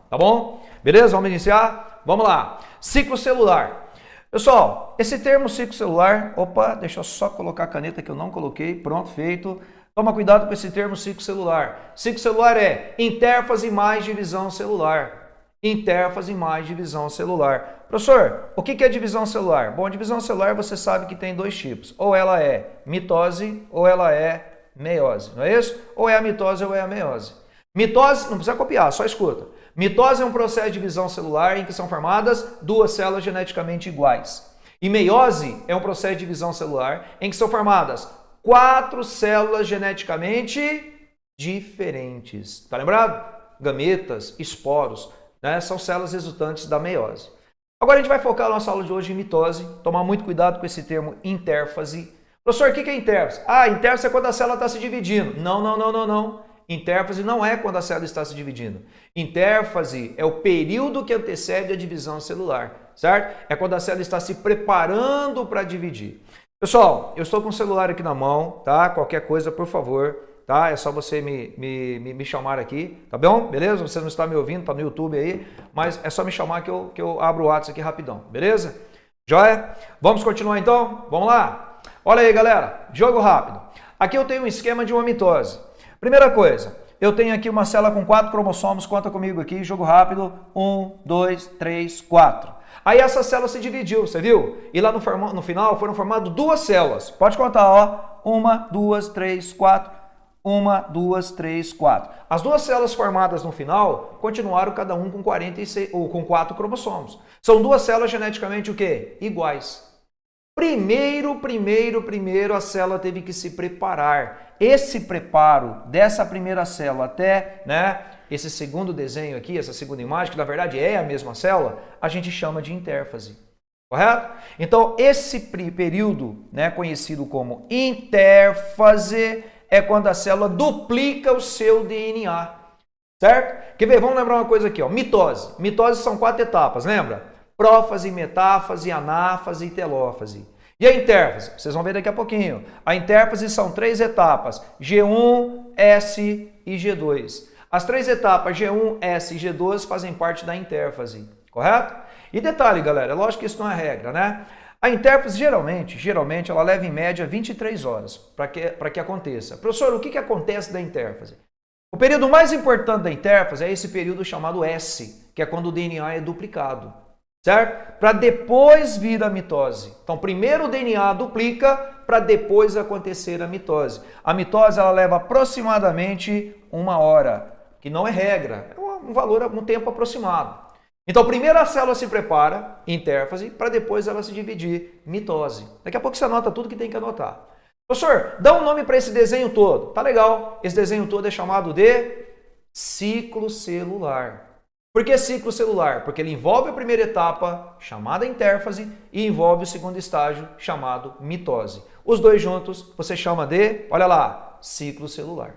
tá bom? Beleza? Vamos iniciar? Vamos lá. Ciclo celular. Pessoal, esse termo ciclo celular, opa, deixa eu só colocar a caneta que eu não coloquei, pronto, feito. Toma cuidado com esse termo ciclo celular. Ciclo celular é interfase mais divisão celular. Interfase mais divisão celular. Professor, o que é divisão celular? Bom, divisão celular você sabe que tem dois tipos. Ou ela é mitose ou ela é meiose, não é isso? Ou é a mitose ou é a meiose. Mitose, não precisa copiar, só escuta. Mitose é um processo de divisão celular em que são formadas duas células geneticamente iguais. E meiose é um processo de divisão celular em que são formadas 4 células geneticamente diferentes. Tá lembrado? Gametas, esporos, né? São células resultantes da meiose. Agora a gente vai focar a nossa aula de hoje em mitose, tomar muito cuidado com esse termo interfase. Professor, o que é interfase? Ah, interfase é quando a célula está se dividindo. Não. Interfase não é quando a célula está se dividindo. Interfase é o período que antecede a divisão celular, certo? É quando a célula está se preparando para dividir. Pessoal, eu estou com o celular aqui na mão, tá? Qualquer coisa, por favor, tá? É só você me chamar aqui, tá bom? Beleza? Você não está me ouvindo, tá no YouTube aí, mas é só me chamar que eu abro o WhatsApp aqui rapidão, beleza? Joia? Vamos continuar então? Vamos lá? Olha aí, galera, jogo rápido. Aqui eu tenho um esquema de uma mitose. Primeira coisa, eu tenho aqui uma célula com 4 cromossomos, conta comigo aqui, jogo rápido, 1, 2, 3, 4. Aí essa célula se dividiu, você viu? E lá no final foram formadas 2 células. Pode contar, ó, 1, 2, 3, 4, 1, 2, 3, 4. As 2 células formadas no final continuaram cada um com 46 ou com 4 cromossomos. São 2 células geneticamente o quê? Iguais. Primeiro, a célula teve que se preparar. Esse preparo dessa primeira célula até, né, esse segundo desenho aqui, essa segunda imagem, que na verdade é a mesma célula, a gente chama de interfase. Correto? Então, esse período, né, conhecido como interfase, é quando a célula duplica o seu DNA. Certo? Quer ver? Vamos lembrar uma coisa aqui, ó. Mitose. Mitose são 4 etapas, lembra? Prófase, metáfase, anáfase e telófase. E a interfase? Vocês vão ver daqui a pouquinho. A interfase são 3 etapas, G1, S e G2. As 3 etapas G1, S e G2 fazem parte da interfase, correto? E detalhe, galera, lógico que isso não é regra, né? A interfase geralmente ela leva em média 23 horas para que aconteça. Professor, o que acontece da interfase? O período mais importante da interfase é esse período chamado S, que é quando o DNA é duplicado. Certo? Para depois vir a mitose. Então, primeiro o DNA duplica para depois acontecer a mitose. A mitose ela leva aproximadamente 1 hora, que não é regra, é um valor, um tempo aproximado. Então, primeiro a célula se prepara, interfase, para depois ela se dividir, mitose. Daqui a pouco você anota tudo que tem que anotar. Professor, dá um nome para esse desenho todo. Tá legal, esse desenho todo é chamado de ciclo celular. Por que ciclo celular? Porque ele envolve a primeira etapa, chamada interfase, e envolve o segundo estágio, chamado mitose. Os dois juntos você chama de, olha lá, ciclo celular.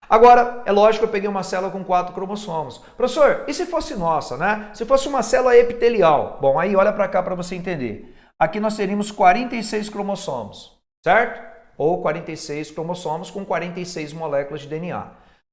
Agora, é lógico que eu peguei uma célula com 4 cromossomos. Professor, e se fosse nossa, né? Se fosse uma célula epitelial? Bom, aí olha para cá para você entender. Aqui nós teríamos 46 cromossomos, certo? Ou 46 cromossomos com 46 moléculas de DNA.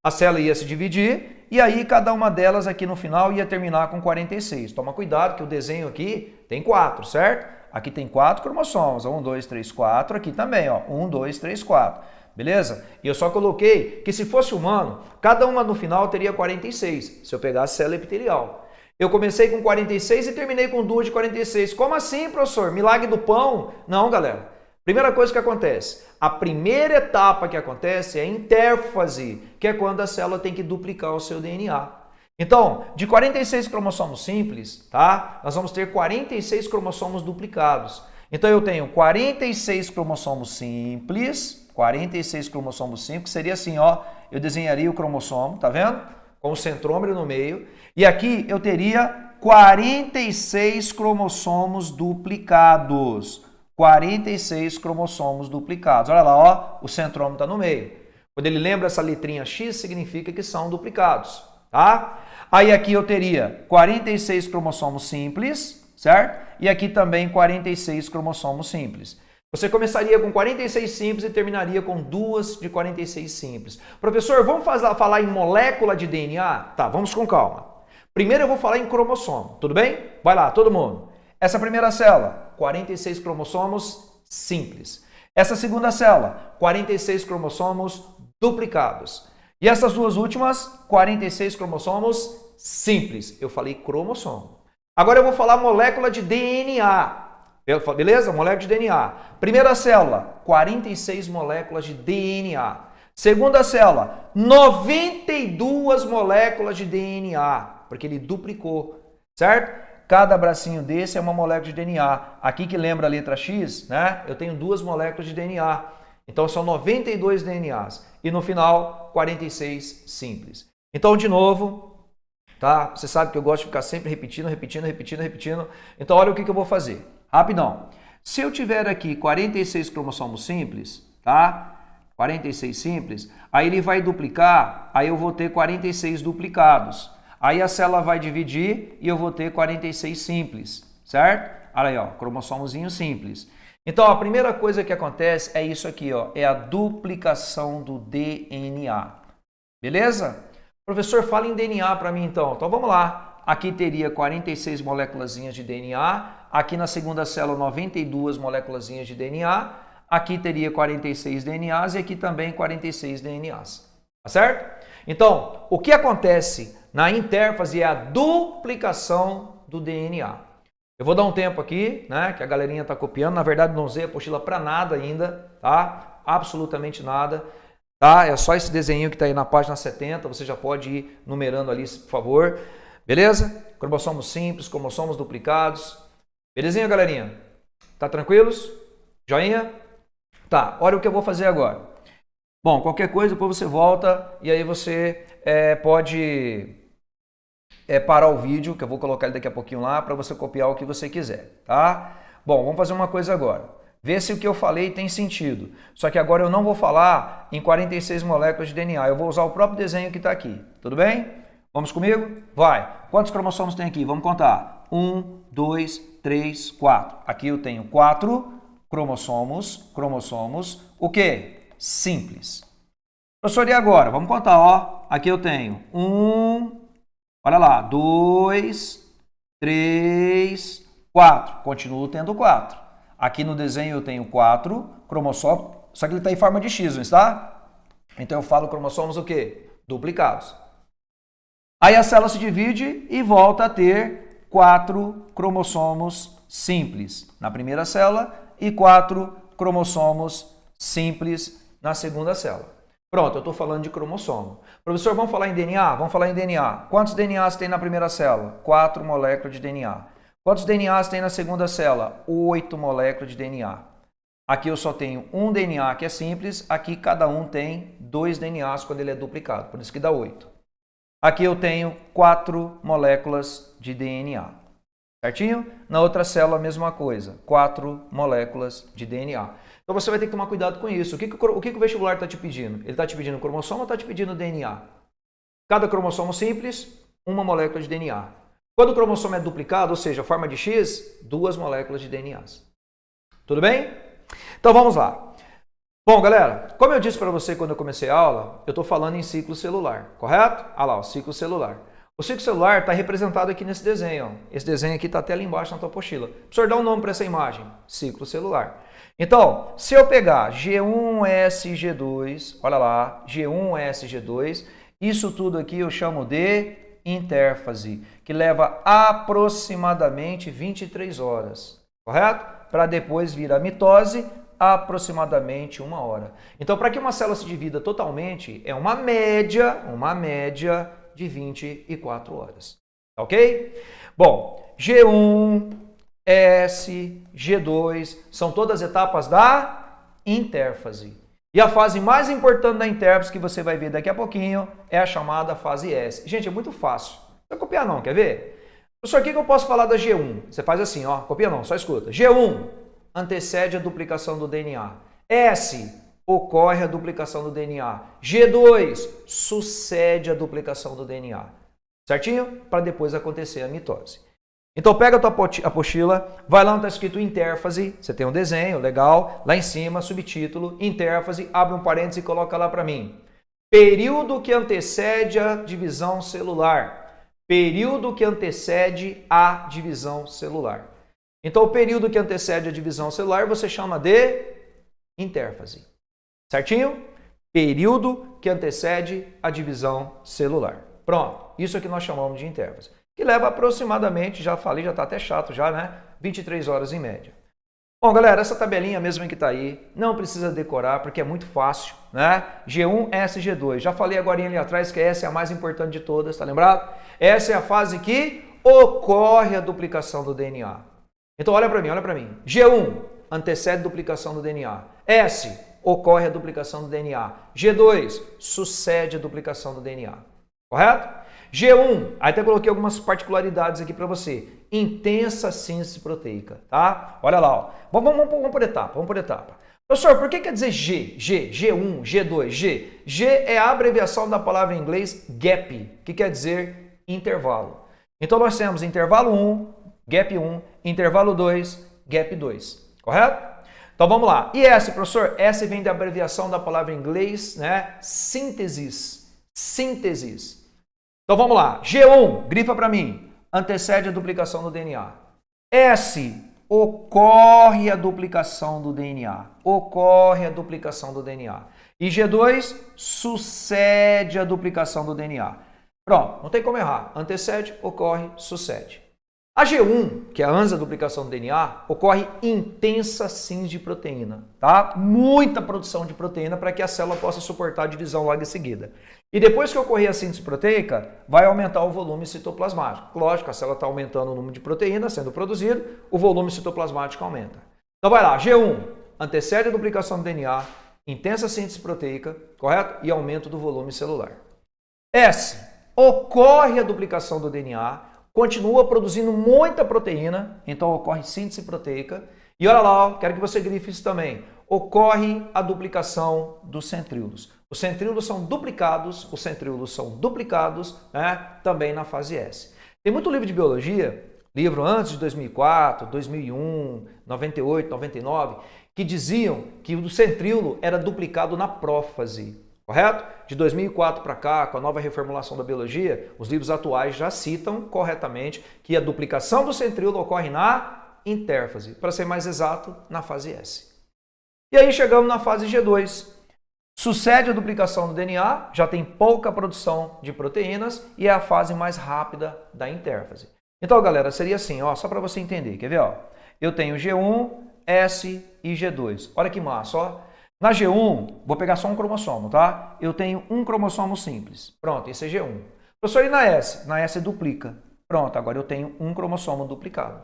A célula ia se dividir e aí cada uma delas aqui no final ia terminar com 46. Toma cuidado que o desenho aqui tem 4, certo? Aqui tem 4 cromossomos, 1, 2, 3, 4, aqui também, ó, 1, 2, 3, 4, beleza? E eu só coloquei que se fosse humano, cada uma no final teria 46, se eu pegasse a célula epitelial. Eu comecei com 46 e terminei com 2 de 46. Como assim, professor? Milagre do pão? Não, galera. Primeira coisa que acontece, a primeira etapa que acontece é a interfase, que é quando a célula tem que duplicar o seu DNA. Então, de 46 cromossomos simples, tá? Nós vamos ter 46 cromossomos duplicados. Então, eu tenho 46 cromossomos simples, seria assim, ó, eu desenharia o cromossomo, tá vendo? Com o centrômero no meio. E aqui eu teria 46 cromossomos duplicados. 46 cromossomos duplicados. Olha lá, ó, o centrômero está no meio. Quando ele lembra essa letrinha X, significa que são duplicados, tá? Aí aqui eu teria 46 cromossomos simples, certo? E aqui também 46 cromossomos simples. Você começaria com 46 simples e terminaria com 2 de 46 simples. Professor, vamos falar em molécula de DNA? Tá, vamos com calma. Primeiro eu vou falar em cromossomo, tudo bem? Vai lá, todo mundo. Essa primeira célula, 46 cromossomos simples. Essa segunda célula, 46 cromossomos duplicados. E essas duas últimas, 46 cromossomos simples. Eu falei cromossomo. Agora eu vou falar molécula de DNA. Beleza? Molécula de DNA. Primeira célula, 46 moléculas de DNA. Segunda célula, 92 moléculas de DNA, porque ele duplicou, certo? Cada bracinho desse é uma molécula de DNA. Aqui que lembra a letra X, né? Eu tenho duas moléculas de DNA. Então são 92 DNAs. E no final, 46 simples. Então, de novo, tá? Você sabe que eu gosto de ficar sempre repetindo. Então, olha o que eu vou fazer. Rapidão. Se eu tiver aqui 46 cromossomos simples, tá? 46 simples, aí ele vai duplicar, aí eu vou ter 46 duplicados. Aí a célula vai dividir e eu vou ter 46 simples, certo? Olha aí, ó, cromossomozinho simples. Então, a primeira coisa que acontece é isso aqui, ó, é a duplicação do DNA. Beleza? Professor, fala em DNA para mim então. Então, vamos lá. Aqui teria 46 moléculazinhas de DNA, aqui na segunda célula 92 moléculazinhas de DNA, aqui teria 46 DNAs e aqui também 46 DNAs. Tá certo? Então, o que acontece na intérfase é a duplicação do DNA. Eu vou dar um tempo aqui, né, que a galerinha está copiando. Na verdade, não usei a apostila para nada ainda, tá? Absolutamente nada. Tá? É só esse desenho que está aí na página 70. Você já pode ir numerando ali, por favor. Beleza? Cromossomos simples, cromossomos duplicados. Belezinha, galerinha? Tá tranquilos? Joinha? Tá, olha o que eu vou fazer agora. Bom, qualquer coisa, depois você volta e aí você pode parar o vídeo, que eu vou colocar ele daqui a pouquinho lá, para você copiar o que você quiser, tá? Bom, vamos fazer uma coisa agora. Vê se o que eu falei tem sentido. Só que agora eu não vou falar em 46 moléculas de DNA, eu vou usar o próprio desenho que está aqui. Tudo bem? Vamos comigo? Vai! Quantos cromossomos tem aqui? Vamos contar. 1, 2, 3, 4. Aqui eu tenho 4 cromossomos, o quê? Simples. Professor, e agora? Vamos contar, ó. Aqui eu tenho 1, olha lá, 2, 3, 4. Continuo tendo 4. Aqui no desenho eu tenho 4 cromossomos, só que ele está em forma de X, não está? Então eu falo cromossomos o quê? Duplicados. Aí a célula se divide e volta a ter 4 cromossomos simples na primeira célula e 4 cromossomos simples na segunda célula. Pronto, eu estou falando de cromossomo. Professor, vamos falar em DNA? Vamos falar em DNA. Quantos DNAs tem na primeira célula? 4 moléculas de DNA. Quantos DNAs tem na segunda célula? 8 moléculas de DNA. Aqui eu só tenho um DNA que é simples, aqui cada um tem 2 DNAs quando ele é duplicado, por isso que dá 8. Aqui eu tenho 4 moléculas de DNA. Certinho? Na outra célula a mesma coisa, 4 moléculas de DNA. Então você vai ter que tomar cuidado com isso. O que o vestibular está te pedindo? Ele está te pedindo cromossomo ou está te pedindo DNA? Cada cromossomo simples, uma molécula de DNA. Quando o cromossomo é duplicado, ou seja, forma de X, 2 moléculas de DNAs. Tudo bem? Então vamos lá. Bom, galera, como eu disse para você quando eu comecei a aula, eu estou falando em ciclo celular, correto? Olha lá, o ciclo celular. O ciclo celular está representado aqui nesse desenho. Ó. Esse desenho aqui está até ali embaixo na tua apostila. Professor, dá um nome para essa imagem. Ciclo celular. Então, se eu pegar G1SG2, olha lá, G1SG2, isso tudo aqui eu chamo de intérfase, que leva aproximadamente 23 horas, correto? Para depois vir a mitose, aproximadamente 1 hora. Então, para que uma célula se divida totalmente, é uma média de 24 horas. Ok? Bom, G1, S, G2, são todas etapas da intérfase. E a fase mais importante da intérfase, que você vai ver daqui a pouquinho, é a chamada fase S. Gente, é muito fácil. Não vai copiar não, quer ver? Professor, o que eu posso falar da G1? Você faz assim, ó, copia não, só escuta. G1 antecede a duplicação do DNA. S ocorre a duplicação do DNA. G2 sucede a duplicação do DNA. Certinho? Para depois acontecer a mitose. Então pega a tua apostila, vai lá onde está escrito intérfase, você tem um desenho, legal, lá em cima, subtítulo, intérfase, abre um parênteses e coloca lá para mim. Período que antecede a divisão celular. Período que antecede a divisão celular. Então, o período que antecede a divisão celular você chama de intérfase. Certinho? Período que antecede a divisão celular. Pronto. Isso é que nós chamamos de intérfase. Que leva aproximadamente, já falei, já está até chato já, né? 23 horas em média. Bom, galera, essa tabelinha mesmo que está aí, não precisa decorar porque é muito fácil, né? G1, S, G2. Já falei agora ali atrás que essa é a mais importante de todas, tá lembrado? Essa é a fase que ocorre a duplicação do DNA. Então, olha para mim. G1, antecede a duplicação do DNA. S, ocorre a duplicação do DNA. G2, sucede a duplicação do DNA. Correto? G1, aí até coloquei algumas particularidades aqui para você. Intensa síntese proteica, tá? Olha lá, ó. Vamos por etapa. Professor, por que quer dizer G? G1, G2, G. G é a abreviação da palavra em inglês gap, que quer dizer intervalo. Então nós temos intervalo 1, gap 1, intervalo 2, gap 2, correto? Então vamos lá. E S, professor? S vem da abreviação da palavra em inglês, né? Sínteses. Então vamos lá. G1, grifa para mim. Antecede a duplicação do DNA. S, ocorre a duplicação do DNA. E G2, sucede a duplicação do DNA. Pronto, não tem como errar. Antecede, ocorre, sucede. A G1, que é antes da duplicação do DNA, ocorre intensa síntese de proteína, tá? Muita produção de proteína para que a célula possa suportar a divisão logo em seguida. E depois que ocorrer a síntese proteica, vai aumentar o volume citoplasmático. Lógico, a célula está aumentando o número de proteína sendo produzido, o volume citoplasmático aumenta. Então vai lá, G1, antecede a duplicação do DNA, intensa síntese proteica, correto? E aumento do volume celular. S, ocorre a duplicação do DNA, continua produzindo muita proteína, então ocorre síntese proteica. E olha lá, ó, quero que você grife isso também. Ocorre a duplicação dos centríolos. Os centríolos são duplicados, né, também na fase S. Tem muito livro de biologia, livro antes de 2004, 2001, 98, 99, que diziam que o centríolo era duplicado na prófase. Correto? De 2004 para cá, com a nova reformulação da biologia, os livros atuais já citam corretamente que a duplicação do centríolo ocorre na intérfase, para ser mais exato, na fase S. E aí chegamos na fase G2. Sucede a duplicação do DNA, já tem pouca produção de proteínas e é a fase mais rápida da intérfase. Então, galera, seria assim, ó, só para você entender, quer ver? Ó? Eu tenho G1, S e G2. Olha que massa, ó. Na G1, vou pegar só um cromossomo, tá? Eu tenho um cromossomo simples. Pronto, esse é G1. Professor, e na S? Na S duplica. Pronto, agora eu tenho um cromossomo duplicado.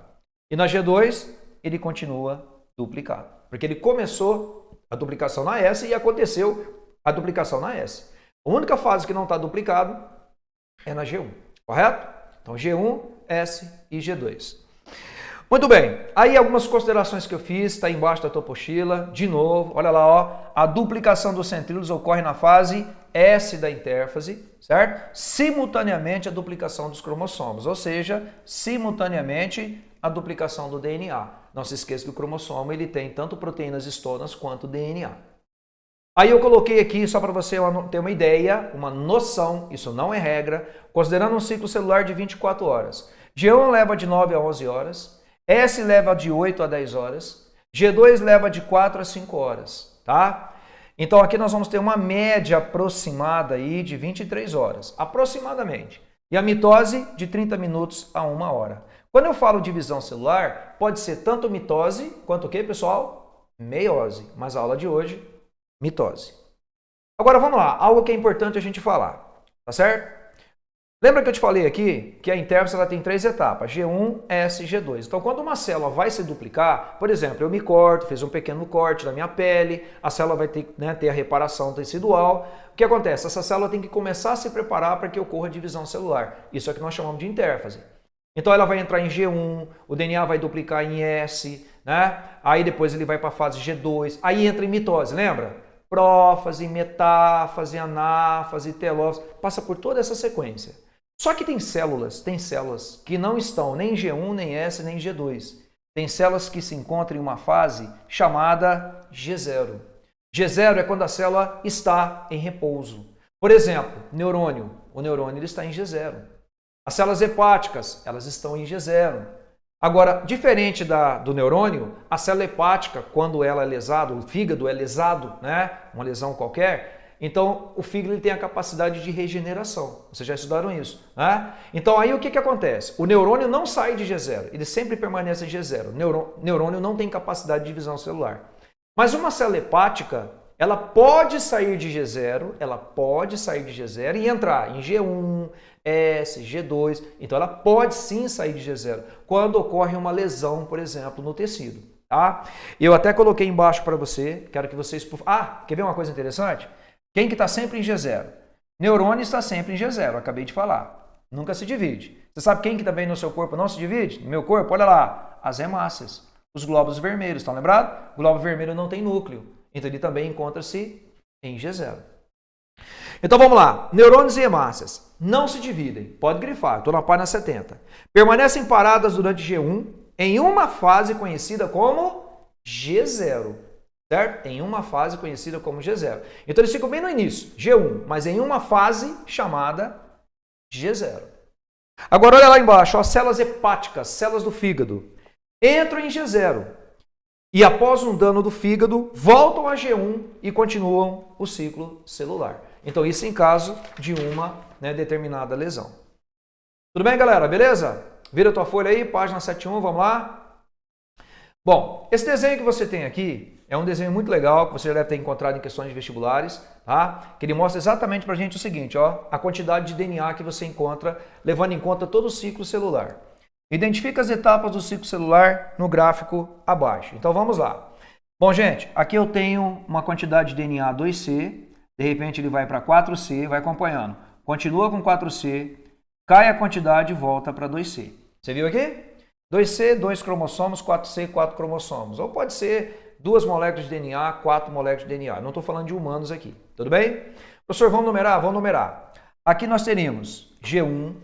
E na G2, ele continua duplicado. Porque ele começou a duplicação na S e aconteceu a duplicação na S. A única fase que não está duplicado é na G1, correto? Então, G1, S e G2. Muito bem, aí algumas considerações que eu fiz, está embaixo da tua apostila, de novo, olha lá, ó, a duplicação dos centríolos ocorre na fase S da intérfase, certo? Simultaneamente a duplicação dos cromossomos, ou seja, simultaneamente a duplicação do DNA. Não se esqueça que o cromossomo ele tem tanto proteínas histonas quanto DNA. Aí eu coloquei aqui, só para você ter uma ideia, uma noção, isso não é regra, considerando um ciclo celular de 24 horas. G1 leva de 9 a 11 horas, S leva de 8 a 10 horas, G2 leva de 4 a 5 horas, tá? Então aqui nós vamos ter uma média aproximada aí de 23 horas, aproximadamente. E a mitose de 30 minutos a 1 hora. Quando eu falo divisão celular, pode ser tanto mitose quanto o que, pessoal? Meiose. Mas a aula de hoje, mitose. Agora vamos lá, algo que é importante a gente falar, tá certo? Lembra que eu te falei aqui que a intérfase ela tem 3 etapas, G1, S e G2. Então, quando uma célula vai se duplicar, por exemplo, eu me corto, fiz um pequeno corte na minha pele, a célula vai ter, né, ter a reparação tecidual. O que acontece? Essa célula tem que começar a se preparar para que ocorra a divisão celular. Isso é o que nós chamamos de intérfase. Então, ela vai entrar em G1, o DNA vai duplicar em S, né? Aí depois ele vai para a fase G2, aí entra em mitose, lembra? Prófase, metáfase, anáfase, telófase, passa por toda essa sequência. Só que tem células que não estão nem em G1, nem S, nem G2. Tem células que se encontram em uma fase chamada G0. G0 é quando a célula está em repouso. Por exemplo, neurônio. O neurônio ele está em G0. As células hepáticas, elas estão em G0. Agora, diferente do neurônio, a célula hepática, quando ela é lesada, o fígado é lesado, né? Uma lesão qualquer, então o fígado ele tem a capacidade de regeneração. Vocês já estudaram isso, né? Então aí o que acontece? O neurônio não sai de G0, ele sempre permanece em G0. O neurônio não tem capacidade de divisão celular. Mas uma célula hepática, ela pode sair de G0, e entrar em G1, S, G2, então ela pode sim sair de G0, quando ocorre uma lesão, por exemplo, no tecido, tá? Eu até coloquei embaixo para você, quero que vocês... quer ver uma coisa interessante? Quem que está sempre em G0? Neurônio está sempre em G0, acabei de falar, nunca se divide. Você sabe quem que também no seu corpo não se divide? No meu corpo, olha lá, as hemácias, os glóbulos vermelhos, estão lembrados? O glóbulo vermelho não tem núcleo, então ele também encontra-se em G0. Então vamos lá, neurônios e hemácias não se dividem, pode grifar, estou na página 70. Permanecem paradas durante G1 em uma fase conhecida como G0, certo? Em uma fase conhecida como G0. Então eles ficam bem no início, G1, mas em uma fase chamada G0. Agora olha lá embaixo, ó, células hepáticas, células do fígado, entram em G0 e após um dano do fígado, voltam a G1 e continuam o ciclo celular. Então isso em caso de uma determinada lesão. Tudo bem, galera? Beleza? Vira a tua folha aí, página 71, vamos lá? Bom, esse desenho que você tem aqui é um desenho muito legal que você já deve ter encontrado em questões de vestibulares, tá? Que ele mostra exatamente pra gente o seguinte, ó, a quantidade de DNA que você encontra, levando em conta todo o ciclo celular. Identifica as etapas do ciclo celular no gráfico abaixo. Então vamos lá. Bom, gente, aqui eu tenho uma quantidade de DNA 2C, de repente ele vai para 4C, vai acompanhando. Continua com 4C, cai a quantidade e volta para 2C. Você viu aqui? 2C, 2 cromossomos, 4C, 4 cromossomos. Ou pode ser 2 moléculas de DNA, 4 moléculas de DNA. Não estou falando de humanos aqui. Tudo bem? Professor, vamos numerar? Vamos numerar. Aqui nós teríamos G1,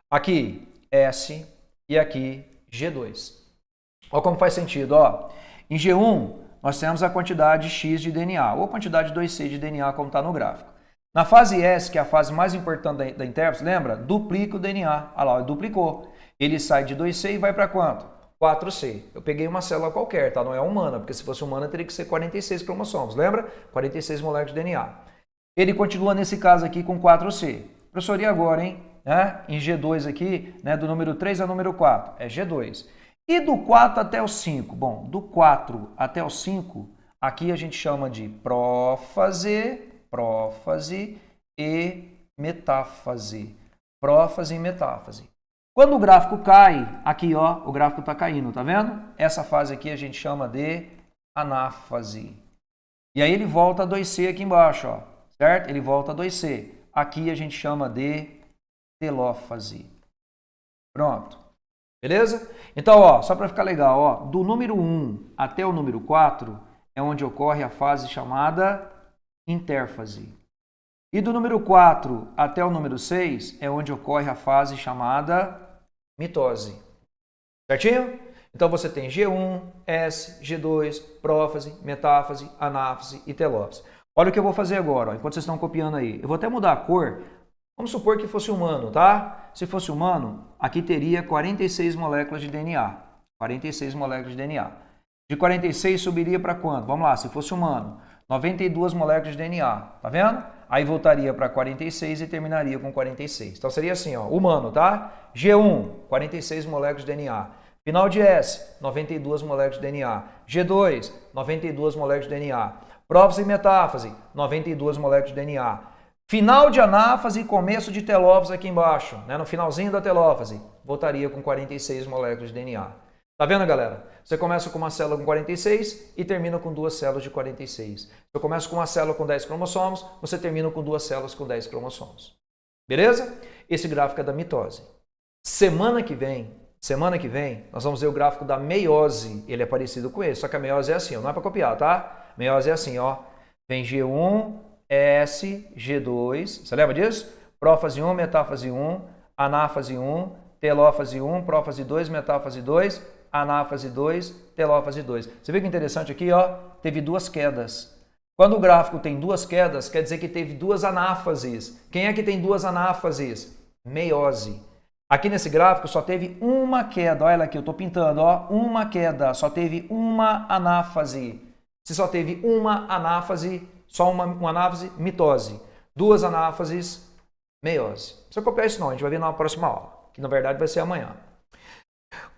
aqui S e aqui G2. Olha como faz sentido. Ó. Em G1, nós temos a quantidade X de DNA, ou a quantidade 2C de DNA, como está no gráfico. Na fase S, que é a fase mais importante da intérfase, lembra? Duplica o DNA. Olha lá, duplicou. Ele sai de 2C e vai para quanto? 4C. Eu peguei uma célula qualquer, tá? Não é humana, porque se fosse humana teria que ser 46 cromossomos, lembra? 46 moléculas de DNA. Ele continua nesse caso aqui com 4C. Professor, e agora, hein? Em G2 aqui, do número 3 ao número 4, é G2. E do 4 até o 5? Bom, do 4 até o 5, aqui a gente chama de prófase e metáfase. Prófase e metáfase. Quando o gráfico cai, aqui ó, o gráfico está caindo, tá vendo? Essa fase aqui a gente chama de anáfase. E aí ele volta a 2C aqui embaixo, ó, certo? Ele volta a 2C. Aqui a gente chama de telófase. Pronto. Beleza? Então, ó, só para ficar legal, ó, do número 1 até o número 4 é onde ocorre a fase chamada intérfase. E do número 4 até o número 6 é onde ocorre a fase chamada mitose. Certinho? Então você tem G1, S, G2, prófase, metáfase, anáfase e telófase. Olha o que eu vou fazer agora, ó, enquanto vocês estão copiando aí. Eu vou até mudar a cor. Vamos supor que fosse humano, tá? Se fosse humano, aqui teria 46 moléculas de DNA. 46 moléculas de DNA. De 46 subiria para quanto? Vamos lá, se fosse humano, 92 moléculas de DNA. Tá vendo? Aí voltaria para 46 e terminaria com 46. Então seria assim, ó, humano, tá? G1, 46 moléculas de DNA. Final de S, 92 moléculas de DNA. G2, 92 moléculas de DNA. Prófase e metáfase, 92 moléculas de DNA. Final de anáfase e começo de telófase aqui embaixo, no finalzinho da telófase, voltaria com 46 moléculas de DNA. Tá vendo, galera? Você começa com uma célula com 46 e termina com 2 células de 46. Você começa com uma célula com 10 cromossomos, você termina com 2 células com 10 cromossomos. Beleza? Esse gráfico é da mitose. Semana que vem, nós vamos ver o gráfico da meiose. Ele é parecido com esse, só que a meiose é assim, ó, não é para copiar, tá? Meiose é assim, ó. Vem G1, S, G2, você lembra disso? Prófase 1, metáfase 1, anáfase 1, telófase 1, prófase 2, metáfase 2, anáfase 2, telófase 2. Você vê que interessante aqui, ó, teve 2 quedas. Quando o gráfico tem 2 quedas, quer dizer que teve 2 anáfases. Quem é que tem 2 anáfases? meiose. Aqui nesse gráfico só teve uma queda, olha aqui, eu estou pintando, ó, uma queda, só teve uma anáfase. Se só teve uma anáfase, só uma anáfase, mitose. Duas anáfases, meiose. Não precisa copiar isso não, a gente vai ver na próxima aula, que na verdade vai ser amanhã.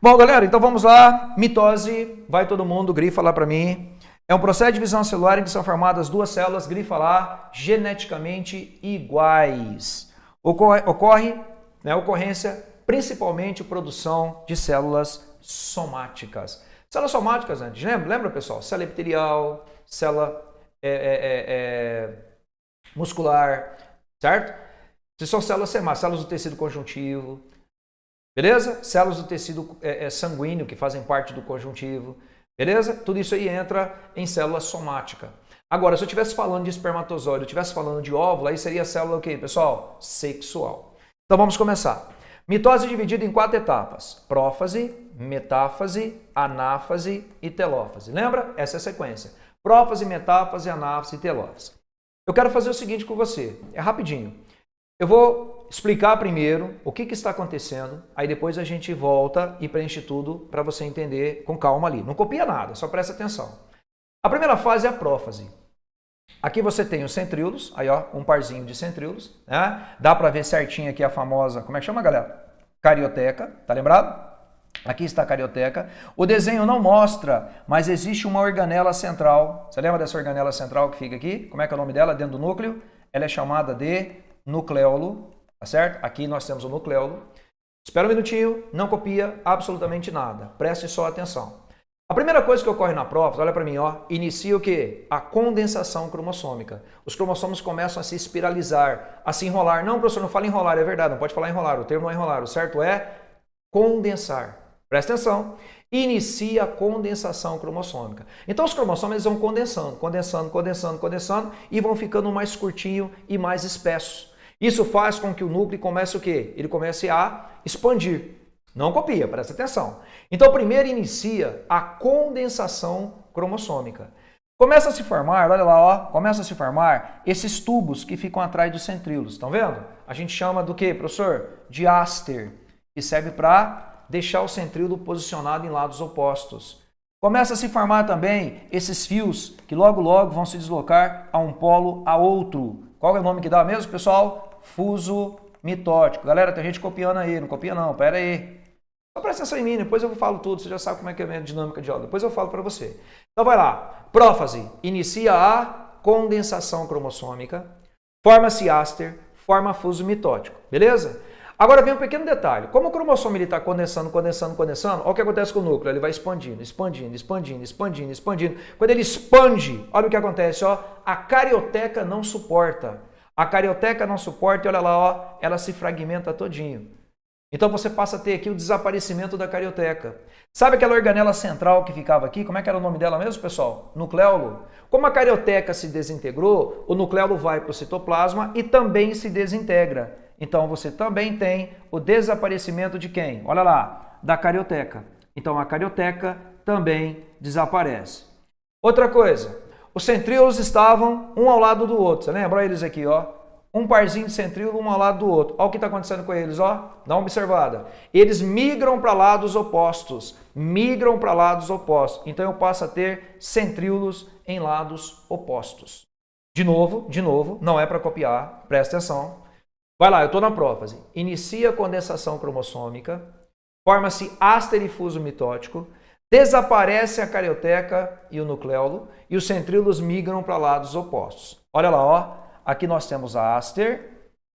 Bom, galera, então vamos lá. Mitose, vai todo mundo, grifa lá para mim. É um processo de divisão celular em que são formadas duas células, grifa lá, geneticamente iguais. Ocorre, né, ocorrência, principalmente produção de células somáticas. Células somáticas, antes, lembra pessoal? Célula epitelial, célula muscular, certo? Se são células semáticas, células do tecido conjuntivo, beleza? Células do tecido sanguíneo que fazem parte do conjuntivo, beleza? Tudo isso aí entra em célula somática. Agora, se eu estivesse falando de espermatozoide, eu estivesse falando de óvulo, aí seria a célula o quê, pessoal? Sexual. Então vamos começar. Mitose dividida em 4 etapas: prófase, metáfase, anáfase e telófase. Lembra? Essa é a sequência. Prófase, metáfase, anáfase e telófase. Eu quero fazer o seguinte com você, é rapidinho. Eu vou explicar primeiro o que está acontecendo, aí depois a gente volta e preenche tudo para você entender com calma ali. Não copia nada, só presta atenção. A primeira fase é a prófase. Aqui você tem os centríolos, aí ó, um parzinho de centríolos, né? Dá para ver certinho aqui a famosa, como é que chama, galera? Carioteca, tá lembrado? Aqui está a carioteca. O desenho não mostra, mas existe uma organela central. Você lembra dessa organela central que fica aqui? Como é que é o nome dela dentro do núcleo? Ela é chamada de nucleolo, tá certo? Aqui nós temos o nucleolo. Espera um minutinho, não copia absolutamente nada. Preste só atenção. A primeira coisa que ocorre na prófase, olha para mim, ó, inicia o quê? A condensação cromossômica. Os cromossomos começam a se espiralizar, a se enrolar. Não, professor, não fala enrolar, é verdade, não pode falar enrolar, o termo não é enrolar, o certo é condensar. Presta atenção. Inicia a condensação cromossômica. Então os cromossomos vão condensando e vão ficando mais curtinho e mais espessos. Isso faz com que o núcleo comece o quê? Ele comece a expandir. Não copia, presta atenção. Então, primeiro inicia a condensação cromossômica. Começa a se formar, olha lá, ó, começa a se formar esses tubos que ficam atrás dos centríolos. Estão vendo? A gente chama do quê, professor? De áster, que serve para deixar o centríolo posicionado em lados opostos. Começa a se formar também esses fios que logo vão se deslocar a um polo a outro. Qual é o nome que dá mesmo, pessoal? Fuso mitótico. Galera, tem gente copiando aí, não copia não, pera aí. Só presta atenção em mim, depois eu falo tudo, você já sabe como é que é a dinâmica de aula, depois eu falo para você. Então vai lá, prófase, inicia a condensação cromossômica, forma-se áster, forma fuso mitótico, beleza? Agora vem um pequeno detalhe, como o cromossomo está condensando, olha o que acontece com o núcleo, ele vai expandindo. Quando ele expande, olha o que acontece, ó, a carioteca não suporta. A carioteca não suporta e olha lá, ó, ela se fragmenta todinho. Então você passa a ter aqui o desaparecimento da carioteca. Sabe aquela organela central que ficava aqui? Como é que era o nome dela mesmo, pessoal? Nucleolo. Como a carioteca se desintegrou, o nucleolo vai para o citoplasma e também se desintegra. Então você também tem o desaparecimento de quem? Olha lá, da carioteca. Então a carioteca também desaparece. Outra coisa, os centríolos estavam um ao lado do outro. Você lembra? Olha eles aqui, ó. Um parzinho de centríolo, um ao lado do outro. Olha o que está acontecendo com eles, ó. Dá uma observada. Eles migram para lados opostos. Então eu passo a ter centríolos em lados opostos. De novo, não é para copiar, presta atenção. Vai lá, eu estou na prófase. Inicia a condensação cromossômica, forma-se áster e fuso mitótico, desaparece a carioteca e o nucleolo e os centríolos migram para lados opostos. Olha lá, ó. Aqui nós temos a áster,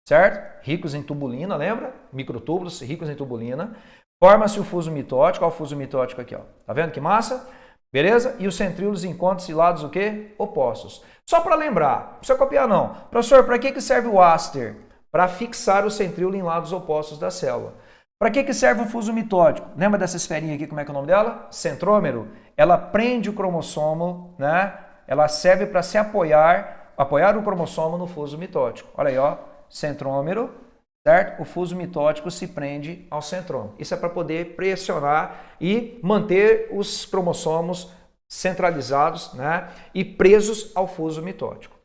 certo? Ricos em tubulina, lembra? Microtúbulos ricos em tubulina. Forma-se o fuso mitótico, olha o fuso mitótico aqui, ó. Tá vendo que massa? Beleza? E os centríolos encontram-se lados o quê? Opostos. Só para lembrar, não precisa copiar não. Professor, para que serve o áster? Para fixar o centríolo em lados opostos da célula. Para que serve o fuso mitótico? Lembra dessa esferinha aqui, como é que é o nome dela? Centrômero. Ela prende o cromossomo, né? Ela serve para se apoiar o cromossomo no fuso mitótico. Olha aí, ó, centrômero, certo? O fuso mitótico se prende ao centrômero. Isso é para poder pressionar e manter os cromossomos centralizados, né? E presos ao fuso mitótico.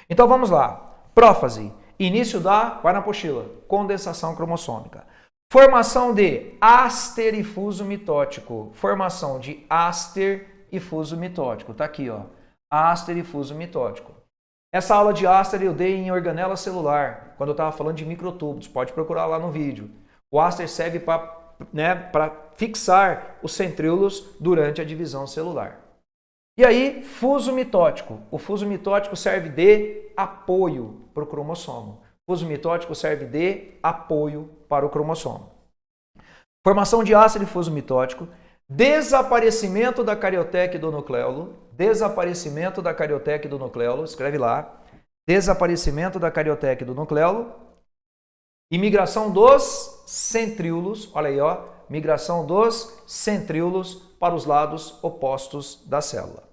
Então vamos lá. Prófase. Início vai na apostila, condensação cromossômica. Formação de áster e fuso mitótico. Formação de áster e fuso mitótico. Tá aqui, ó. Áster e fuso mitótico. Essa aula de áster eu dei em organela celular, quando eu estava falando de microtúbulos. Pode procurar lá no vídeo. O áster serve para fixar os centríolos durante a divisão celular. E aí, fuso mitótico. O fuso mitótico serve de apoio para o cromossomo. O fuso mitótico serve de apoio para o cromossomo. Formação de ácido e fuso mitótico. Desaparecimento da carioteca e do nucleolo. Desaparecimento da carioteca e do nucleolo. Escreve lá. Desaparecimento da carioteca e do nucleolo. E migração dos centríolos. Olha aí, ó. Migração dos centríolos para os lados opostos da célula.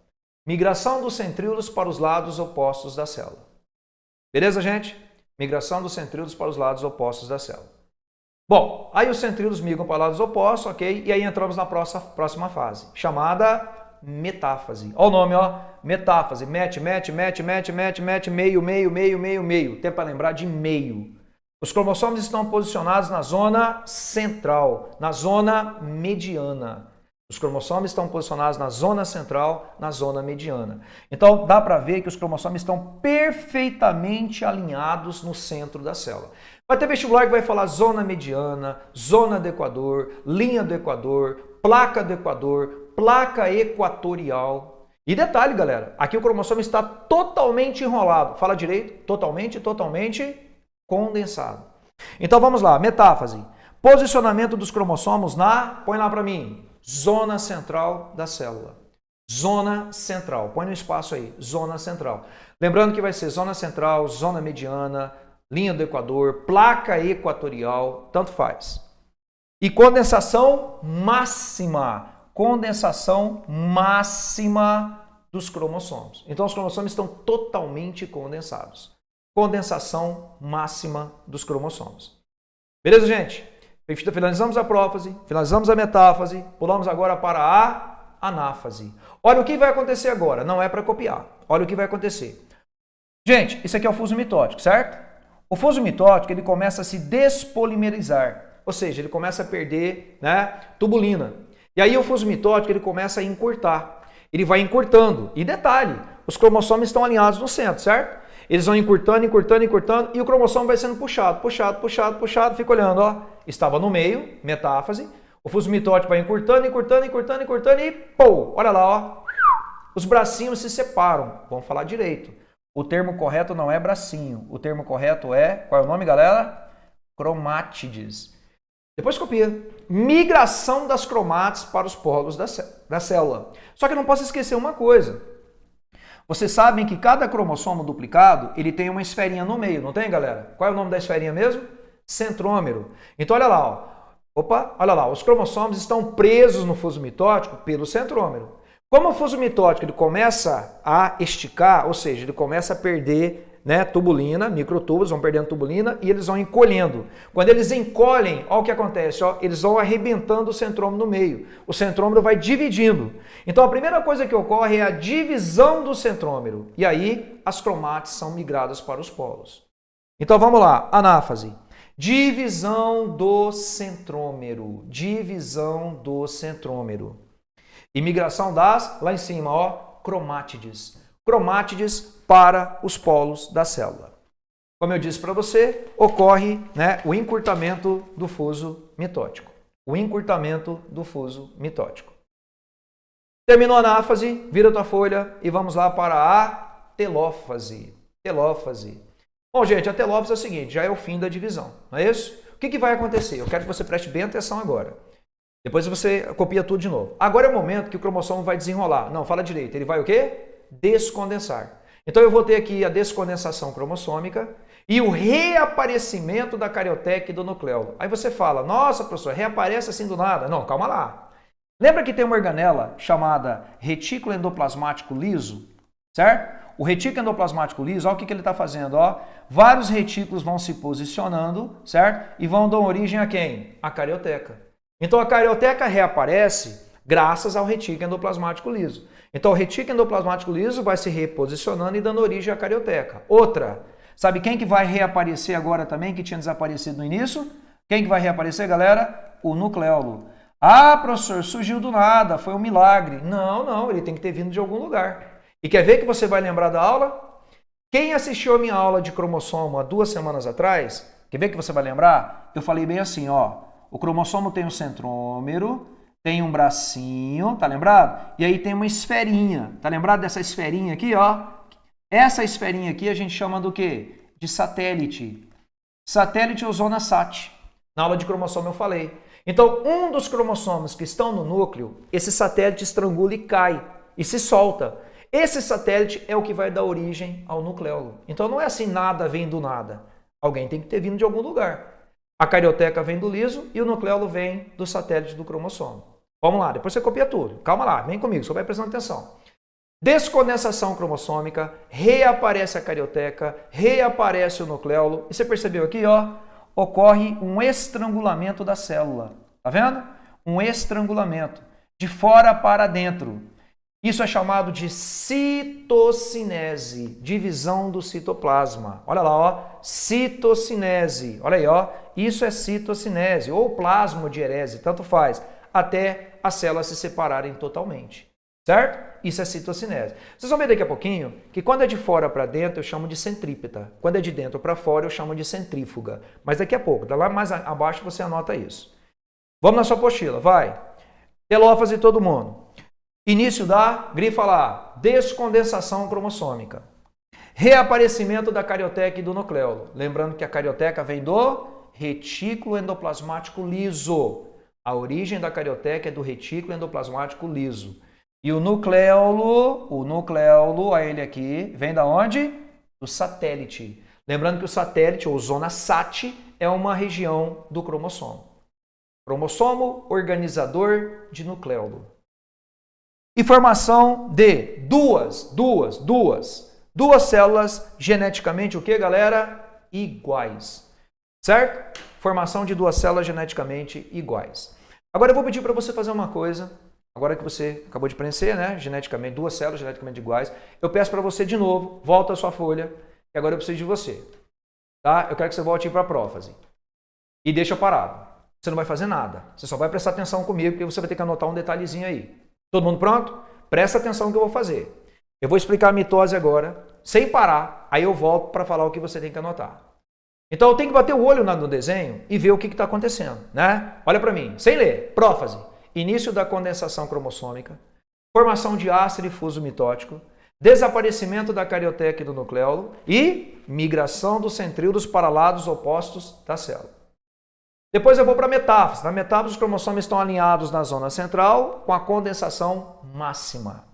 Migração dos centríolos para os lados opostos da célula. Beleza, gente? Migração dos centríolos para os lados opostos da célula. Bom, aí os centríolos migram para lados opostos, ok? E aí entramos na próxima fase, chamada metáfase. Olha o nome, ó. Metáfase. Mete, meio. Tempo para lembrar de meio. Os cromossomos estão posicionados na zona central, na zona mediana. Os cromossomos estão posicionados na zona central, na zona mediana. Então, dá para ver que os cromossomos estão perfeitamente alinhados no centro da célula. Vai ter vestibular que vai falar zona mediana, zona do equador, linha do equador, placa do equador, placa equatorial. E detalhe, galera, aqui o cromossomo está totalmente enrolado. Fala direito, totalmente condensado. Então, vamos lá, metáfase. Posicionamento dos cromossomos põe lá para mim, zona central da célula. Zona central. Põe no espaço aí. Zona central. Lembrando que vai ser zona central, zona mediana, linha do equador, placa equatorial, tanto faz. E condensação máxima. Condensação máxima dos cromossomos. Então os cromossomos estão totalmente condensados. Condensação máxima dos cromossomos. Beleza, gente? Finalizamos a prófase, finalizamos a metáfase, pulamos agora para a anáfase. Olha o que vai acontecer agora, não é para copiar. Olha o que vai acontecer. Gente, isso aqui é o fuso mitótico, certo? O fuso mitótico ele começa a se despolimerizar, ou seja, ele começa a perder, né, tubulina. E aí o fuso mitótico ele começa a encurtar. Ele vai encurtando. E detalhe, os cromossomos estão alinhados no centro, certo? Eles vão encurtando e o cromossomo vai sendo puxado, fica olhando, ó. Estava no meio, metáfase, o fuso mitótico vai encurtando e pô, olha lá, ó. Os bracinhos se separam. Vamos falar direito. O termo correto não é bracinho, o termo correto é, qual é o nome, galera? Cromátides. Depois copia. Migração das cromátides para os polos da célula. Só que não posso esquecer uma coisa. Vocês sabem que cada cromossomo duplicado, ele tem uma esferinha no meio, não tem, galera? Qual é o nome da esferinha mesmo? Centrômero. Então, olha lá, ó. Opa, olha lá, os cromossomos estão presos no fuso mitótico pelo centrômero. Como o fuso mitótico ele começa a esticar, ou seja, ele começa a perder, né, tubulina, microtúbulos vão perdendo tubulina e eles vão encolhendo. Quando eles encolhem, olha o que acontece, ó, eles vão arrebentando o centrômero no meio. O centrômero vai dividindo. Então a primeira coisa que ocorre é a divisão do centrômero. E aí as cromátides são migradas para os polos. Então vamos lá, anáfase. Divisão do centrômero. Divisão do centrômero. E migração das, lá em cima, ó, cromátides. Cromátides para os polos da célula. Como eu disse para você, ocorre, né, o encurtamento do fuso mitótico. O encurtamento do fuso mitótico. Terminou a anáfase, vira tua folha e vamos lá para a telófase. Telófase. Bom, gente, a telófase é o seguinte, já é o fim da divisão, não é isso? O que vai acontecer? Eu quero que você preste bem atenção agora. Depois você copia tudo de novo. Agora é o momento que o cromossomo vai desenrolar. Não, fala direito. Ele vai o quê? Descondensar. Então eu vou ter aqui a descondensação cromossômica e o reaparecimento da carioteca e do nucleolo. Aí você fala, nossa, professor, reaparece assim do nada. Não, calma lá. Lembra que tem uma organela chamada retículo endoplasmático liso? Certo? O retículo endoplasmático liso, olha o que ele está fazendo. Ó. Vários retículos vão se posicionando, certo? E vão dar origem a quem? A carioteca. Então a carioteca reaparece graças ao retículo endoplasmático liso. Então o retículo endoplasmático liso vai se reposicionando e dando origem à carioteca. Outra, Sabe quem que vai reaparecer agora também, que tinha desaparecido no início? Quem que vai reaparecer, galera? O nucleolo. Ah, professor, surgiu do nada, foi um milagre. Não, ele tem que ter vindo de algum lugar. E quer ver que você vai lembrar da aula? Quem assistiu a minha aula de cromossomo há 2 semanas atrás, quer ver que você vai lembrar? Eu falei bem assim, ó, o cromossomo tem um centrômero, tem um bracinho, tá lembrado? E aí tem uma esferinha, tá lembrado dessa esferinha aqui, ó? Essa esferinha aqui a gente chama do quê? De satélite. Satélite ou zona SAT. Na aula de cromossomo eu falei. Então, um dos cromossomos que estão no núcleo, esse satélite estrangula e cai, e se solta. Esse satélite é o que vai dar origem ao nucleolo. Então não é assim, nada vem do nada. Alguém tem que ter vindo de algum lugar. A carioteca vem do liso e o nucleolo vem do satélite do cromossomo. Vamos lá, depois você copia tudo. Calma lá, vem comigo, só vai prestando atenção. Descondensação cromossômica, reaparece a carioteca, reaparece o nucleolo. E você percebeu aqui, ó, ocorre um estrangulamento da célula. Tá vendo? Um estrangulamento. De fora para dentro. Isso é chamado de citocinese, divisão do citoplasma. Olha lá, ó, citocinese. Olha aí, ó, isso é citocinese ou plasmodierese, tanto faz, até as células se separarem totalmente. Certo? Isso é citocinese. Vocês vão ver daqui a pouquinho que quando é de fora para dentro eu chamo de centrípeta. Quando é de dentro para fora eu chamo de centrífuga. Mas daqui a pouco, lá mais abaixo você anota isso. Vamos na sua apostila, vai. Telófase todo mundo. Início da, grifa lá, descondensação cromossômica. Reaparecimento da carioteca e do nucleolo. Lembrando que a carioteca vem do retículo endoplasmático liso. A origem da carioteca é do retículo endoplasmático liso. E o nucleolo, a ele aqui, vem da onde? Do satélite. Lembrando que o satélite, ou zona SAT, é uma região do cromossomo. Cromossomo organizador de nucleolo. E formação de duas células geneticamente o que, galera? Iguais. Certo? Formação de 2 células geneticamente iguais. Agora eu vou pedir para você fazer uma coisa. Agora que você acabou de preencher, né? Geneticamente, 2 células geneticamente iguais. Eu peço para você de novo, volta a sua folha, e agora eu preciso de você. Tá? Eu quero que você volte para a prófase. E deixa parado. Você não vai fazer nada. Você só vai prestar atenção comigo, porque você vai ter que anotar um detalhezinho aí. Todo mundo pronto? Presta atenção no que eu vou fazer. Eu vou explicar a mitose agora, sem parar, aí eu volto para falar o que você tem que anotar. Então eu tenho que bater o olho no desenho e ver o que está acontecendo, né? Olha para mim, sem ler. Prófase. Início da condensação cromossômica, formação de ácido difuso mitótico, desaparecimento da carioteca e do nucleolo e migração dos centríolos para lados opostos da célula. Depois eu vou para a metáfase. Na metáfase, os cromossomos estão alinhados na zona central com a condensação máxima.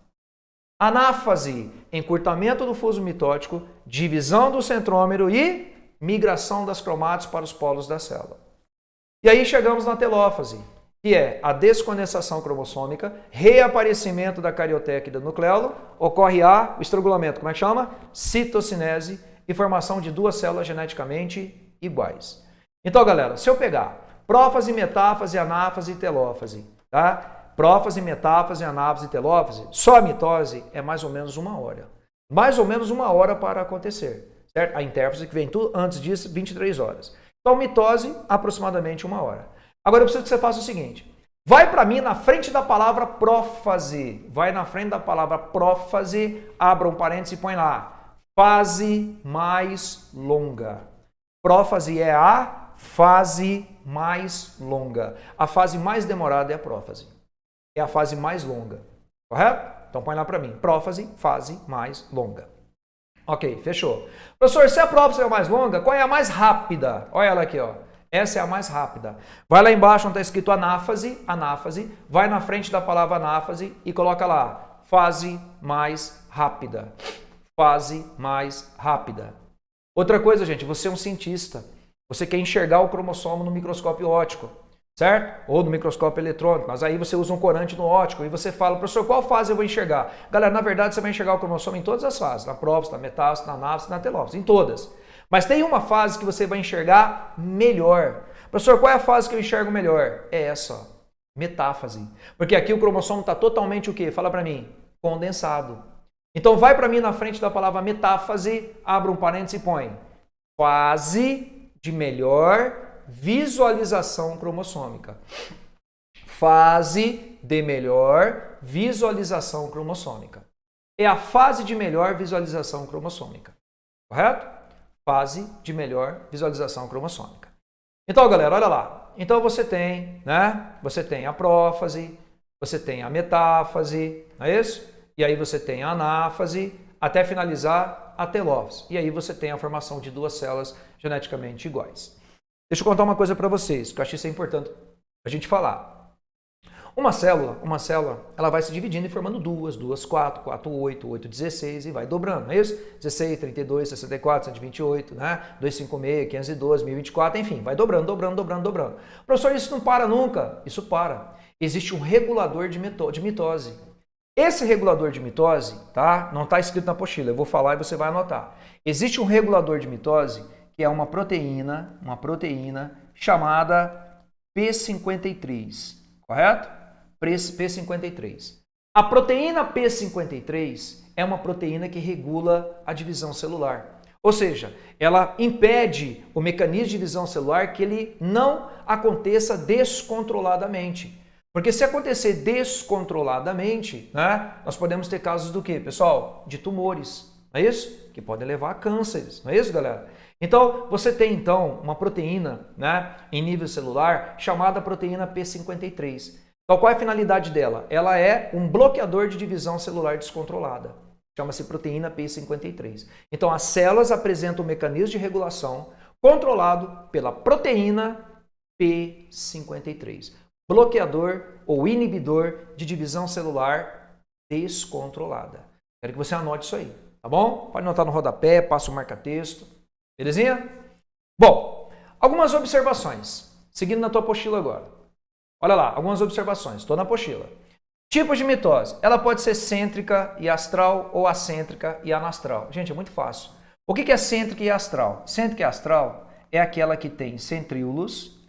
Anáfase, encurtamento do fuso mitótico, divisão do centrômero e migração das cromátides para os polos da célula. E aí chegamos na telófase, que é a descondensação cromossômica, reaparecimento da carioteca e do nucleolo, ocorre o estrangulamento, como é que chama? Citocinese e formação de 2 células geneticamente iguais. Então, galera, se eu pegar prófase, metáfase, anáfase e telófase, tá? Prófase, metáfase, anáfase e telófase, só a mitose é mais ou menos 1 hora. Mais ou menos 1 hora para acontecer, certo? A intérfase que vem tudo antes disso, 23 horas. Então, mitose, aproximadamente 1 hora. Agora eu preciso que você faça o seguinte. Vai para mim na frente da palavra prófase. Vai na frente da palavra prófase, abra um parênteses e põe lá. Fase mais longa. Prófase é a fase mais longa. A fase mais demorada é a prófase. É a fase mais longa. Correto? Então põe lá para mim. Prófase, fase mais longa. Ok, fechou. Professor, se a prófase é a mais longa, qual é a mais rápida? Olha ela aqui, ó. Essa é a mais rápida. Vai lá embaixo onde está escrito anáfase, vai na frente da palavra anáfase e coloca lá, fase mais rápida. Fase mais rápida. Outra coisa, gente, você é um cientista. Você quer enxergar o cromossomo no microscópio óptico, certo? Ou no microscópio eletrônico, mas aí você usa um corante no óptico e você fala, professor, qual fase eu vou enxergar? Galera, na verdade você vai enxergar o cromossomo em todas as fases, na prófase, na metáfase, na anáfase, na telófase, em todas. Mas tem uma fase que você vai enxergar melhor. Professor, qual é a fase que eu enxergo melhor? É essa, ó, metáfase. Porque aqui o cromossomo está totalmente o quê? Fala para mim, condensado. Então vai para mim na frente da palavra metáfase, abre um parênteses e põe Fase de melhor visualização cromossômica. Fase de melhor visualização cromossômica. É a fase de melhor visualização cromossômica. Correto? Fase de melhor visualização cromossômica. Então, galera, olha lá. Então você tem, né? Você tem a prófase, você tem a metáfase, não é isso? E aí você tem a anáfase, até finalizar a telófase. E aí você tem a formação de duas células geneticamente iguais. Deixa eu contar uma coisa para vocês, que eu achei isso importante a gente falar. Uma célula, ela vai se dividindo e formando duas, 4, 8, 16 e vai dobrando, não é isso? 16, 32, 64, 128, né? 256, 512, 1024, enfim, vai dobrando. Professor, isso não para nunca? Isso para. Existe um regulador de mitose. Esse regulador de mitose, tá? Não está escrito na apostila, eu vou falar e você vai anotar. Existe um regulador de mitose que é uma proteína chamada P53, correto? P53. A proteína P53 é uma proteína que regula a divisão celular. Ou seja, ela impede o mecanismo de divisão celular que ele não aconteça descontroladamente. Porque se acontecer descontroladamente, né, nós podemos ter casos do quê, pessoal? De tumores, não é isso? Que podem levar a cânceres, não é isso, galera? Então, você tem então uma proteína, né, em nível celular chamada proteína P53. Então, qual é a finalidade dela? Ela é um bloqueador de divisão celular descontrolada. Chama-se proteína P53. Então, as células apresentam um mecanismo de regulação controlado pela proteína P53. Bloqueador ou inibidor de divisão celular descontrolada. Quero que você anote isso aí, tá bom? Pode anotar no rodapé, passa o marca-texto. Belezinha? Bom, algumas observações. Seguindo na tua apostila agora. Olha lá, algumas observações. Estou na apostila. Tipos de mitose. Ela pode ser cêntrica e astral ou acêntrica e anastral. Gente, é muito fácil. O que é cêntrica e astral? Cêntrica e astral é aquela que tem centríolos,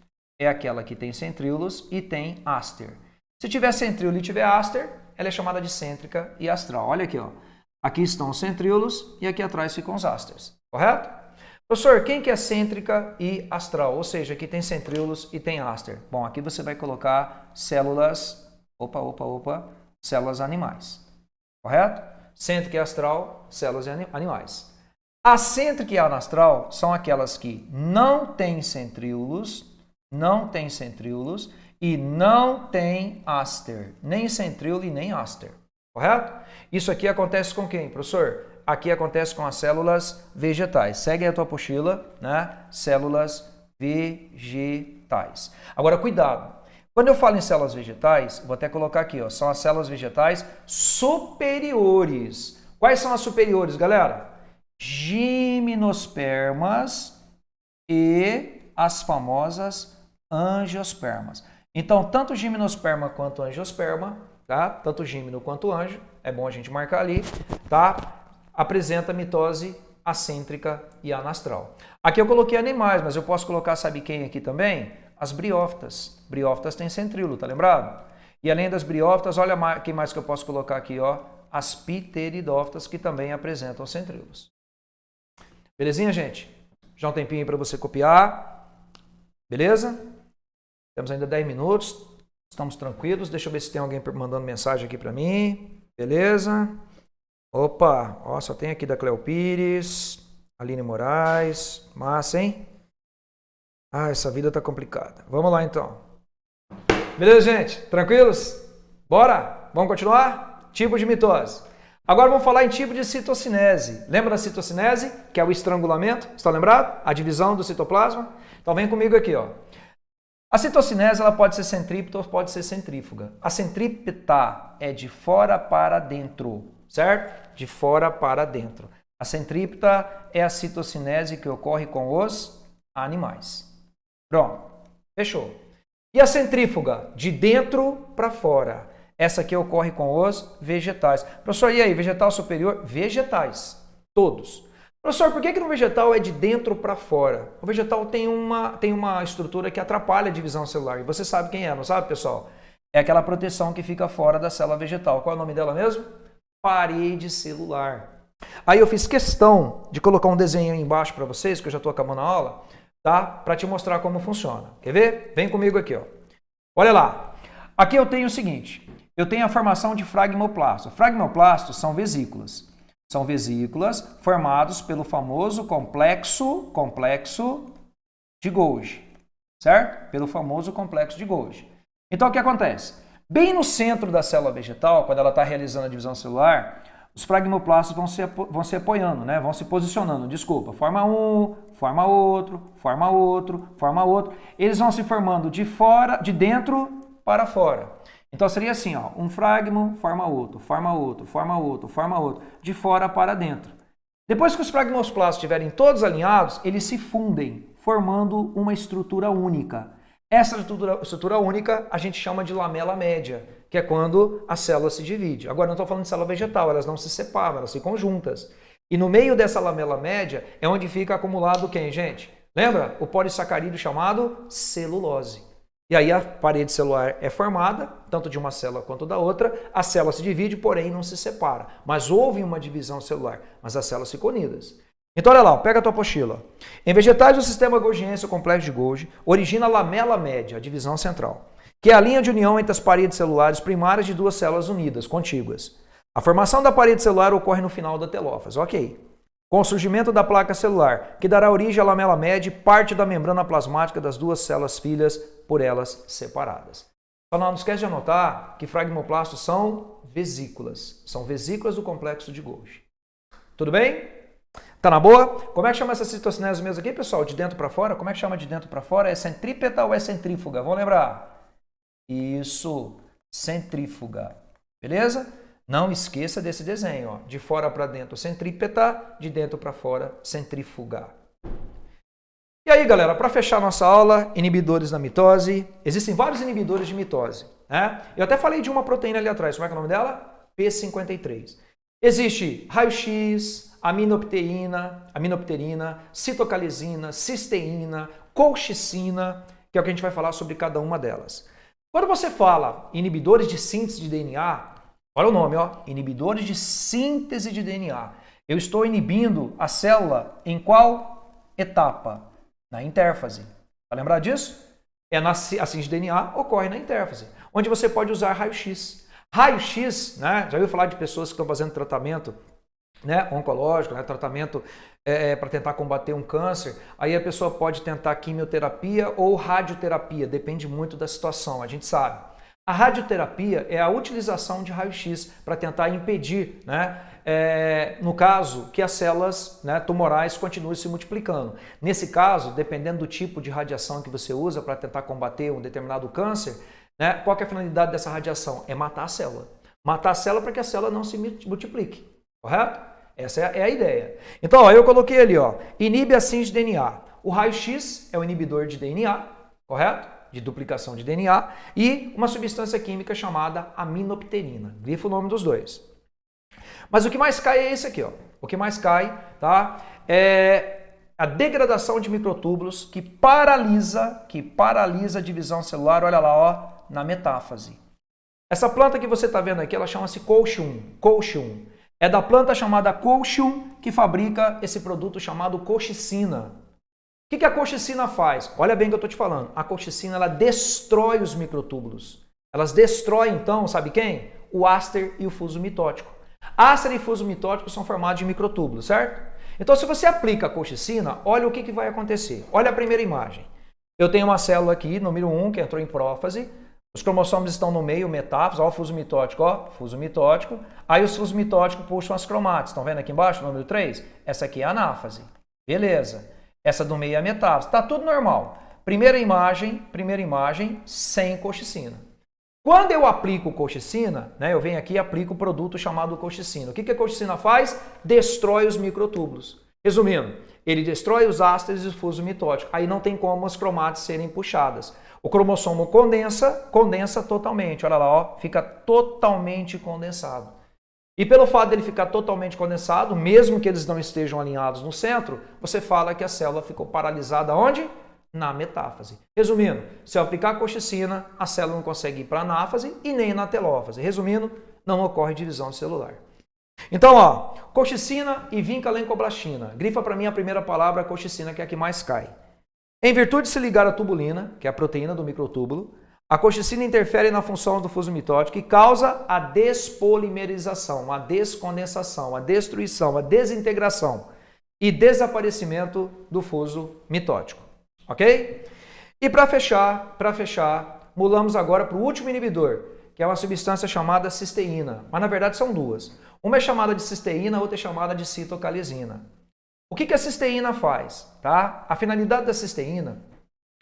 e tem áster. Se tiver centríolo e tiver áster, ela é chamada de cêntrica e astral. Olha aqui, ó. Aqui estão os centríolos e aqui atrás ficam os ásters. Correto? Professor, quem que é cêntrica e astral? Ou seja, aqui tem centríolos e tem áster. Bom, aqui você vai colocar células, células animais. Correto? Cêntrica e astral, células animais. Acêntrica e anastral são aquelas que não têm centríolos e não tem áster, nem centríolo e nem áster, correto? Isso aqui acontece com quem, professor? Aqui acontece com as células vegetais. Segue a tua apostila, né? Células vegetais. Agora, cuidado. Quando eu falo em células vegetais, vou até colocar aqui, ó, são as células vegetais superiores. Quais são as superiores, galera? Gimnospermas e as famosas angiospermas. Então, tanto gimnosperma quanto angiosperma, tá? Tanto gímino quanto anjo, é bom a gente marcar ali, tá? Apresenta mitose acêntrica e anastral. Aqui eu coloquei animais, mas eu posso colocar, sabe quem aqui também? As briófitas. Briófitas têm centríolo, tá lembrado? E além das briófitas, olha quem mais que eu posso colocar aqui, ó? As pteridófitas, que também apresentam centríolos. Belezinha, gente? Já um tempinho aí para você copiar. Beleza? Temos ainda 10 minutos. Estamos tranquilos. Deixa eu ver se tem alguém mandando mensagem aqui para mim. Beleza? Opa, ó, só tem aqui da Cleo Pires, Aline Moraes. Massa, hein? Ah, essa vida tá complicada. Vamos lá, então. Beleza, gente? Tranquilos? Bora? Vamos continuar? Tipo de mitose. Agora vamos falar em tipo de citocinese. Lembra da citocinese, que é o estrangulamento? Está lembrado? A divisão do citoplasma? Então vem comigo aqui, ó. A citocinese ela pode ser centrípeta ou pode ser centrífuga. A centrípeta é de fora para dentro, certo? De fora para dentro. A centrípeta é a citocinese que ocorre com os animais. Pronto, fechou. E a centrífuga? De dentro para fora. Essa aqui ocorre com os vegetais. Professor, e aí, vegetal superior? Vegetais, todos. Professor, por que no vegetal é de dentro para fora? O vegetal tem uma estrutura que atrapalha a divisão celular. E você sabe quem é, não sabe, pessoal? É aquela proteção que fica fora da célula vegetal. Qual é o nome dela mesmo? Parede celular. Aí eu fiz questão de colocar um desenho aí embaixo para vocês, que eu já estou acabando a aula, tá? Para te mostrar como funciona. Quer ver? Vem comigo aqui, ó. Olha lá. Aqui eu tenho o seguinte, eu tenho a formação de fragmoplastos. Fragmoplastos são vesículas. São vesículas formados pelo famoso complexo de Golgi, certo? Pelo famoso complexo de Golgi. Então, o que acontece? Bem no centro da célula vegetal, quando ela está realizando a divisão celular, os fragmoplastos vão se apoiando, né? Vão se posicionando, desculpa. Forma um, forma outro, forma outro, forma outro. Eles vão se formando de dentro para fora. Então seria assim, ó, um fragmo forma outro, forma outro, forma outro, forma outro, de fora para dentro. Depois que os fragmoplastos estiverem todos alinhados, eles se fundem, formando uma estrutura única. Essa estrutura única a gente chama de lamela média, que é quando a célula se divide. Agora não estou falando de célula vegetal, elas não se separam, elas ficam juntas. E no meio dessa lamela média é onde fica acumulado quem, gente? Lembra? O polissacarídeo chamado celulose. E aí a parede celular é formada, tanto de uma célula quanto da outra, a célula se divide, porém não se separa. Mas houve uma divisão celular, mas as células ficam unidas. Então olha lá, pega a tua apostila. Em vegetais, o sistema golgiense, o complexo de Golgi, origina a lamela média, a divisão central, que é a linha de união entre as paredes celulares primárias de duas células unidas, contíguas. A formação da parede celular ocorre no final da telófase, ok. Com o surgimento da placa celular, que dará origem à lamela média, parte da membrana plasmática das duas células filhas, por elas separadas. Só não esquece de anotar que fragmoplastos são vesículas do complexo de Golgi. Tudo bem? Tá na boa? Como é que chama essa citocinese mesmo aqui, pessoal? De dentro para fora? Como é que chama de dentro para fora? É centrípeta ou é centrífuga? Vamos lembrar? Isso, centrífuga. Beleza? Não esqueça desse desenho, ó. De fora para dentro, centrípeta, de dentro para fora, centrífuga. E aí, galera, para fechar nossa aula, inibidores da mitose. Existem vários inibidores de mitose, né? Eu até falei de uma proteína ali atrás, como é que é o nome dela? P53. Existe raio-x, aminopterina, citocalisina, cisteína, colchicina, que é o que a gente vai falar sobre cada uma delas. Quando você fala inibidores de síntese de DNA, olha o nome, ó, inibidores de síntese de DNA. Eu estou inibindo a célula em qual etapa? Na intérfase. Vai lembrar disso? A síntese de DNA ocorre na intérfase, onde você pode usar raio-x. Raio-x, né? Já ouviu falar de pessoas que estão fazendo tratamento, né, oncológico, né, tratamento para tentar combater um câncer. Aí a pessoa pode tentar quimioterapia ou radioterapia, depende muito da situação, a gente sabe. A radioterapia é a utilização de raio-x para tentar impedir, né, no caso, que as células, né, tumorais continuem se multiplicando. Nesse caso, dependendo do tipo de radiação que você usa para tentar combater um determinado câncer, né, qual que é a finalidade dessa radiação? É matar a célula. Matar a célula para que a célula não se multiplique, correto? Essa é a ideia. Então, ó, eu coloquei ali, ó, inibe a síntese de DNA. O raio-x é o inibidor de DNA, correto? De duplicação de DNA, e uma substância química chamada aminopterina. Grifa o nome dos dois. Mas o que mais cai é esse aqui, ó. O que mais cai, tá? É a degradação de microtúbulos que paralisa a divisão celular, olha lá, ó, na metáfase. Essa planta que você está vendo aqui, ela chama-se colchium. É da planta chamada colchium que fabrica esse produto chamado colchicina. O que a colchicina faz? Olha bem o que eu estou te falando. A colchicina, ela destrói os microtúbulos. Elas destroem, então, sabe quem? O áster e o fuso mitótico. Áster e fuso mitótico são formados de microtúbulos, certo? Então, se você aplica a colchicina, olha o que vai acontecer. Olha a primeira imagem. Eu tenho uma célula aqui, número 1, que entrou em prófase. Os cromossomos estão no meio, metáfase, ó, o fuso mitótico, ó, fuso mitótico. Aí os fusos mitóticos puxam as cromátides. Estão vendo aqui embaixo, número 3? Essa aqui é a anáfase. Beleza. Essa do meio é a metáfase. Está tudo normal. Primeira imagem, sem colchicina. Quando eu aplico colchicina, né, eu venho aqui e aplico o produto chamado colchicina. O que a colchicina faz? Destrói os microtúbulos. Resumindo, ele destrói os ásteres e o fuso mitótico. Aí não tem como as cromátides serem puxadas. O cromossomo condensa totalmente. Olha lá, ó, fica totalmente condensado. E pelo fato dele ficar totalmente condensado, mesmo que eles não estejam alinhados no centro, você fala que a célula ficou paralisada onde? Na metáfase. Resumindo, se eu aplicar a colchicina, a célula não consegue ir para a anáfase e nem na telófase. Resumindo, não ocorre divisão celular. Então, ó, colchicina e vincalencoblastina. Grifa para mim a primeira palavra, colchicina, que é a que mais cai. Em virtude de se ligar à tubulina, que é a proteína do microtúbulo, a colchicina interfere na função do fuso mitótico e causa a despolimerização, a descondensação, a destruição, a desintegração e desaparecimento do fuso mitótico. Ok? E para fechar, pulamos agora para o último inibidor, que é uma substância chamada cisteína. Mas na verdade são duas. Uma é chamada de cisteína, a outra é chamada de citocalisina. O que a cisteína faz? Tá? A finalidade da cisteína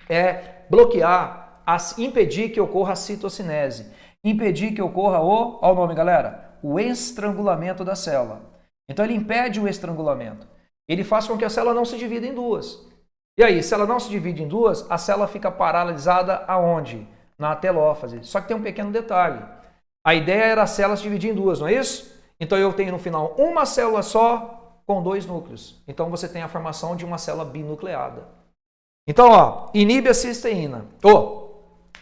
é bloquear, impedir que ocorra a citocinese, impedir que ocorra olha o nome, galera, o estrangulamento da célula. Então ele impede o estrangulamento. Ele faz com que a célula não se divida em duas. E aí, se ela não se divide em duas, a célula fica paralisada aonde? Na telófase. Só que tem um pequeno detalhe. A ideia era a célula se dividir em duas, não é isso? Então eu tenho no final uma célula só com dois núcleos. Então você tem a formação de uma célula binucleada. Então, ó, inibe a cisteína.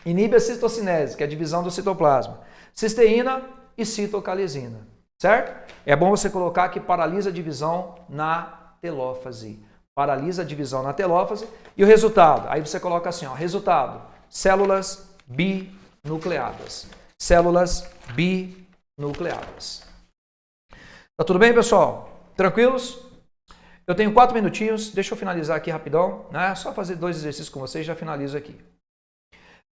Inibe a citocinese, que é a divisão do citoplasma. Cisteína e citocalisina, certo? É bom você colocar que paralisa a divisão na telófase. Paralisa a divisão na telófase. E o resultado? Aí você coloca assim, ó, resultado, células binucleadas. Células binucleadas. Tá tudo bem, pessoal? Tranquilos? Eu tenho 4 minutinhos, deixa eu finalizar aqui rapidão, né? Só fazer 2 exercícios com vocês e já finalizo aqui.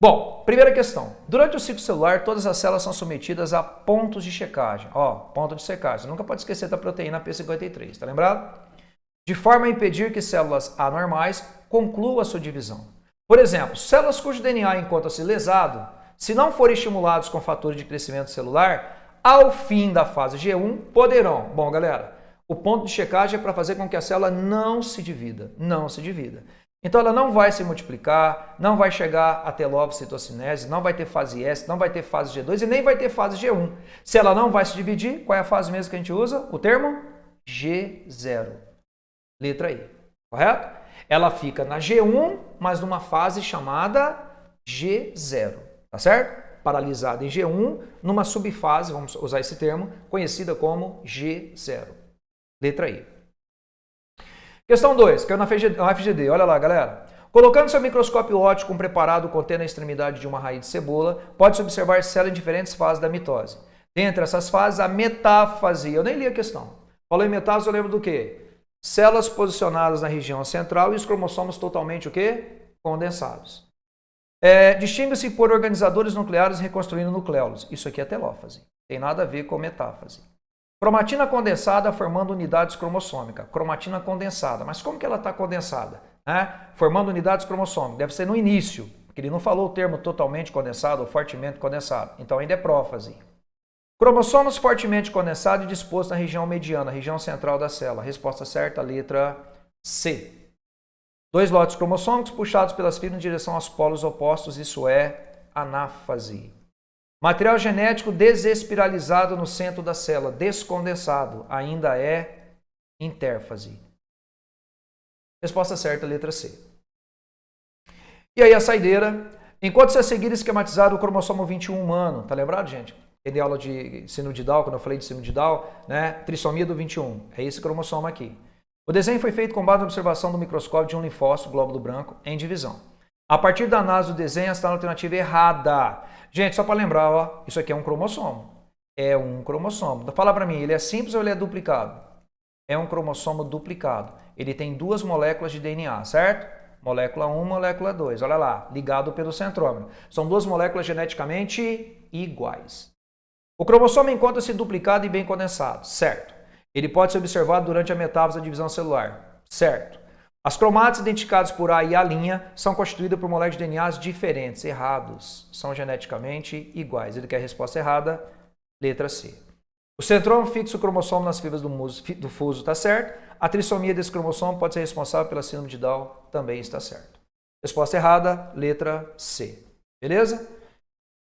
Bom, primeira questão. Durante o ciclo celular, todas as células são submetidas a pontos de checagem. Ó, ponto de secagem. Nunca pode esquecer da proteína P53, tá lembrado? De forma a impedir que células anormais concluam a sua divisão. Por exemplo, células cujo DNA encontra-se lesado, se não forem estimulados com fatores de crescimento celular, ao fim da fase G1, poderão. Bom, galera, o ponto de checagem é para fazer com que a célula não se divida. Então ela não vai se multiplicar, não vai chegar a telófase-citocinese, não vai ter fase S, não vai ter fase G2 e nem vai ter fase G1. Se ela não vai se dividir, qual é a fase mesmo que a gente usa? O termo G0. Letra I, correto? Ela fica na G1, mas numa fase chamada G0, tá certo? Paralisada em G1, numa subfase, vamos usar esse termo, conhecida como G0. Letra I. Questão 2, caiu na FGD. Olha lá, galera. Colocando seu microscópio óptico preparado contendo a extremidade de uma raiz de cebola, pode-se observar células em diferentes fases da mitose. Dentre essas fases, a metáfase. Eu nem li a questão. Falou em metáfase, eu lembro do quê? Células posicionadas na região central e os cromossomos totalmente o quê? Condensados. Distingue-se por organizadores nucleares reconstruindo nucleolos. Isso aqui é telófase. Tem nada a ver com metáfase. Cromatina condensada formando unidades cromossômicas. Cromatina condensada. Mas como que ela está condensada? Formando unidades cromossômicas. Deve ser no início, porque ele não falou o termo totalmente condensado ou fortemente condensado. Então ainda é prófase. Cromossomos fortemente condensados e dispostos na região mediana, região central da célula. Resposta certa, letra C. 2 lotes cromossômicos puxados pelas fibras em direção aos polos opostos. Isso é anáfase. Material genético desespiralizado no centro da célula, descondensado, ainda é intérfase. Resposta certa, letra C. E aí a saideira, enquanto se a seguir esquematizar o cromossomo 21 humano, tá lembrado, gente? Tem aula de síndrome de Down, quando eu falei de síndrome de Down, né? Trissomia do 21, é esse cromossomo aqui. O desenho foi feito com base na observação do microscópio de um linfócito, glóbulo branco, em divisão. A partir da análise do desenho, está na alternativa errada. Gente, só para lembrar, ó, isso aqui é um cromossomo. É um cromossomo. Fala para mim, ele é simples ou ele é duplicado? É um cromossomo duplicado. Ele tem 2 moléculas de DNA, certo? Molécula 1, molécula 2. Olha lá, ligado pelo centrômero. São 2 moléculas geneticamente iguais. O cromossomo encontra-se duplicado e bem condensado, certo? Ele pode ser observado durante a metáfase da divisão celular, certo? As cromátides identificadas por A e A' são constituídas por moléculas de DNAs diferentes, errados. São geneticamente iguais. Ele quer a resposta errada, letra C. O centrômero fixa o cromossomo nas fibras do fuso, está certo? A trissomia desse cromossomo pode ser responsável pela síndrome de Down, também está certo. Resposta errada, letra C. Beleza?